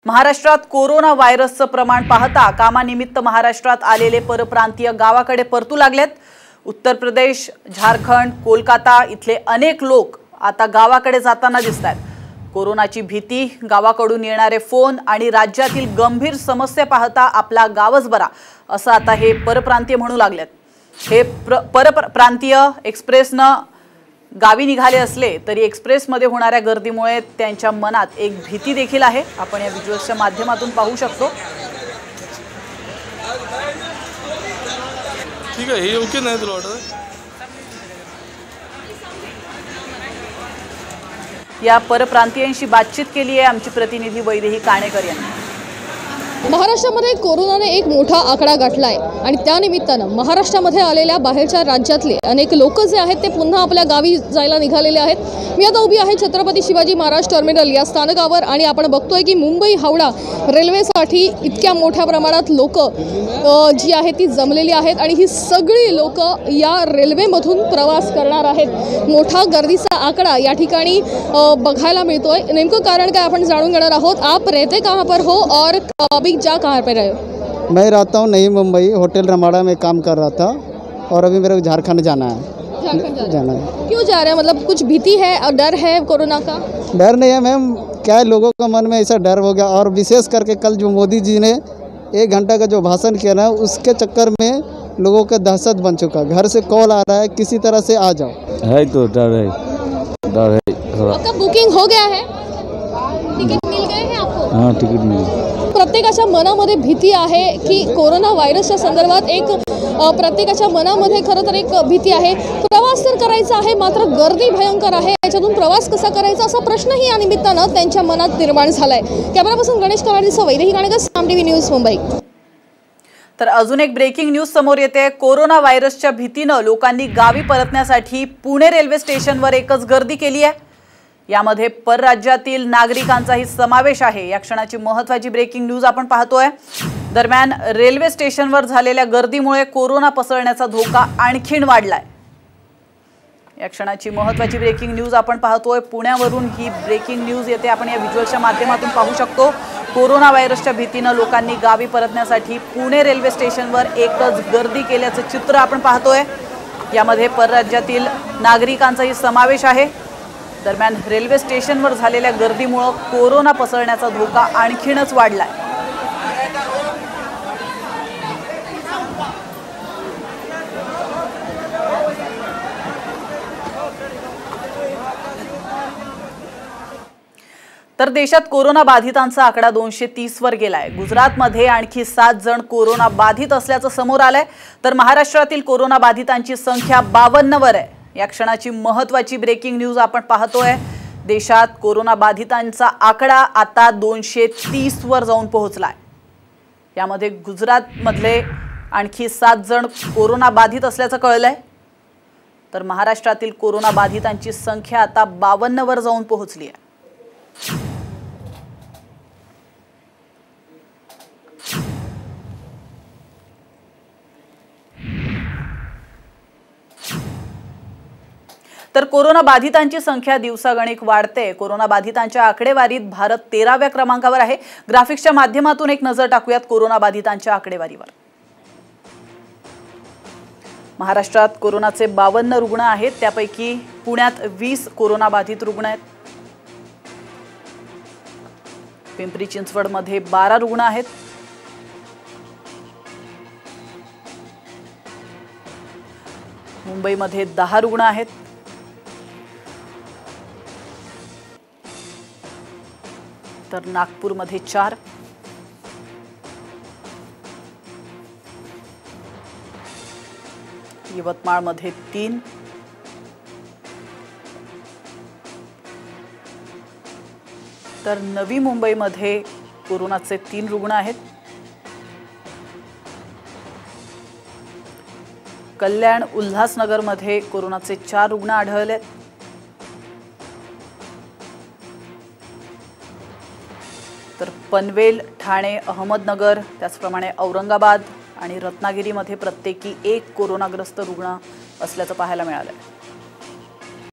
महाराष्ट्रात कोरोना व्हायरसचं प्रमाण पाहता कामानिमित्त महाराष्ट्रात आलेले परप्रांतीय गावाकडे परतू लागलेत। उत्तर प्रदेश, झारखंड, कोलकाता इथले अनेक लोक आता गावाकडे जाताना दिसतात। कोरोनाची भीती, गावाकडून येणारे फोन आणि राज्यातील गंभीर समस्या पाहता आपला गावच बरा असं आता हे परप्रांतीय म्हणू लागलेत। हे परप्रांतीय एक्सप्रेसनं गावी निघाले असले तरी एक्सप्रेसमध्ये होणाऱ्या गर्दीमुळे त्यांच्या मनात एक भीती देखील आहे। आपण या व्हिज्युअल्सच्या माध्यमातून पाहू शकतो। ठीक आहे, हे ओके नाही तुला वाटत? या परप्रांतीयांशी बातचीत केली आहे आमची प्रतिनिधी वैदेही काणेकर यांनी। महाराष्ट्रामध्ये कोरोनाने एक मोठा आकडा गाठला आहे आणि त्या निमित्तानं महाराष्ट्रामध्ये आलेल्या बाहेरच्या राज्यातले अनेक लोक जे आहेत ते पुन्हा आपल्या गावी जायला निघालेले आहेत। मी आता उभी आहे छत्रपती शिवाजी महाराज टर्मिनल या स्थानकावर आणि आपण बघतोय की मुंबई हावडा रेल्वेसाठी इतक्या मोठ्या प्रमाणात लोक जी आहेत ती जमलेली आहेत आणि ही सगळी लोक या रेल्वेमधून प्रवास करणार आहेत। मोठा गर्दीचा आकडा या ठिकाणी बघायला मिळतोय। नेमकं कारण काय आपण जाणून घेणार आहोत। आप रहते कहाँ पर हो और अभी जा कहाँ पे रहे हो? मैं रहता हूँ नई मुंबई, होटल रमाड़ा में काम कर रहा था और अभी मेरे को झारखंड जाना है। जाना है। क्यों जा रहे हैं? मतलब कुछ भीति है और डर है कोरोना का? डर नहीं है मैम, क्या है लोगों का मन में ऐसा डर हो गया और विशेष करके कल जो मोदी जी ने 1 घंटा का जो भाषण किया ना उसके चक्कर में लोगों का दहशत बन चुका। घर से कॉल आ रहा है किसी तरह से आ जाओ। है तो डर है आपका बुकिंग हो गया है? टिकट मिल गए हैं आपको? हाँ, टिकट मिल गया। प्रत्येकाच्या मनामध्ये भीती आहे की कोरोना व्हायरसच्या संदर्भात एक प्रत्येकाच्या मनामध्ये खरं तर एक भीती आहे। प्रवास तर करायचा आहे मात्र गर्दी भयंकर आहे, याच्यातून प्रवास कसा करायचा असा प्रश्नही या निमित्तानं त्यांच्या मनात निर्माण झालाय। कॅमेरापर्सन गणेश कवाडीसह वैदेही काणेकर, साम टीव्ही न्यूज, मुंबई। तर अजून एक ब्रेकिंग न्यूज समोर येते। कोरोना व्हायरसच्या भीतीनं लोकांनी गावी परतण्यासाठी पुणे रेल्वे स्टेशनवर एकच गर्दी केली आहे। यामध्ये परराज्यातील नागरिकांचाही समावेश आहे। या क्षणाची महत्त्वाची ब्रेकिंग न्यूज आपण पाहतोय। दरम्यान रेल्वे स्टेशनवर झालेल्या गर्दीमुळे कोरोना पसरण्याचा धोका आणखीन वाढलाय। या क्षणाची महत्त्वाची ब्रेकिंग न्यूज आपण पाहतोय। पुण्यावरून ही ब्रेकिंग न्यूज येते। आपण या व्हिज्युअल्सच्या माध्यमातून पाहू शकतो। कोरोना व्हायरसच्या भीतीनं लोकांनी गावी परतण्यासाठी पुणे रेल्वे स्टेशनवर एकच गर्दी केल्याचं चित्र आपण पाहतोय। यामध्ये परराज्यातील नागरिकांचाही समावेश आहे। दरम्यान रेल्वे स्टेशनवर झालेल्या गर्दीमुळे कोरोना पसरण्याचा धोका आणखीनच वाढलाय। तर देशात कोरोना बाधितांचा आकडा 230 वर गेलाय। गुजरातमध्ये आणखी 7 जण कोरोना बाधित असल्याचं समोर आलंय। तर महाराष्ट्रातील कोरोना बाधितांची संख्या 52 वर आहे। या क्षणाची महत्त्वाची ब्रेकिंग न्यूज आपण पाहतोय। देशात कोरोना बाधितांचा आकडा आता 230 वर जाऊन पोहोचलाय। यामध्ये गुजरातमधले आणखी 7 जण कोरोना बाधित असल्याचं कळलंय। तर महाराष्ट्रातील कोरोना बाधितांची संख्या आता 52 वर जाऊन पोहोचली आहे। तर कोरोना बाधितांची संख्या दिवसागणिक वाढते। कोरोना बाधितांच्या आकडेवारीत भारत 13व्या क्रमांकावर आहे। ग्राफिक्सच्या माध्यमातून एक नजर टाकूयात कोरोना बाधितांच्या आकडेवारीवर। महाराष्ट्रात कोरोनाचे 52 रुग्ण आहेत। त्यापैकी पुण्यात 20 कोरोना बाधित रुग्ण आहेत। पिंपरी चिंचवडमध्ये 12 रुग्ण आहेत। मुंबईमध्ये 10 रुग्ण आहेत। तर नागपूरमध्ये 4, यवतमाळमध्ये 3, तर नवी मुंबईमध्ये कोरोनाचे 3 रुग्ण आहेत। कल्याण उल्हासनगरमध्ये कोरोनाचे 4 रुग्ण आढळलेत। तर पनवेल, ठाणे, अहमदनगर, त्याचप्रमाणे औरंगाबाद आणि रत्नागिरीमध्ये प्रत्येकी 1 कोरोनाग्रस्त रुग्ण असल्याचं पाहायला मिळालं।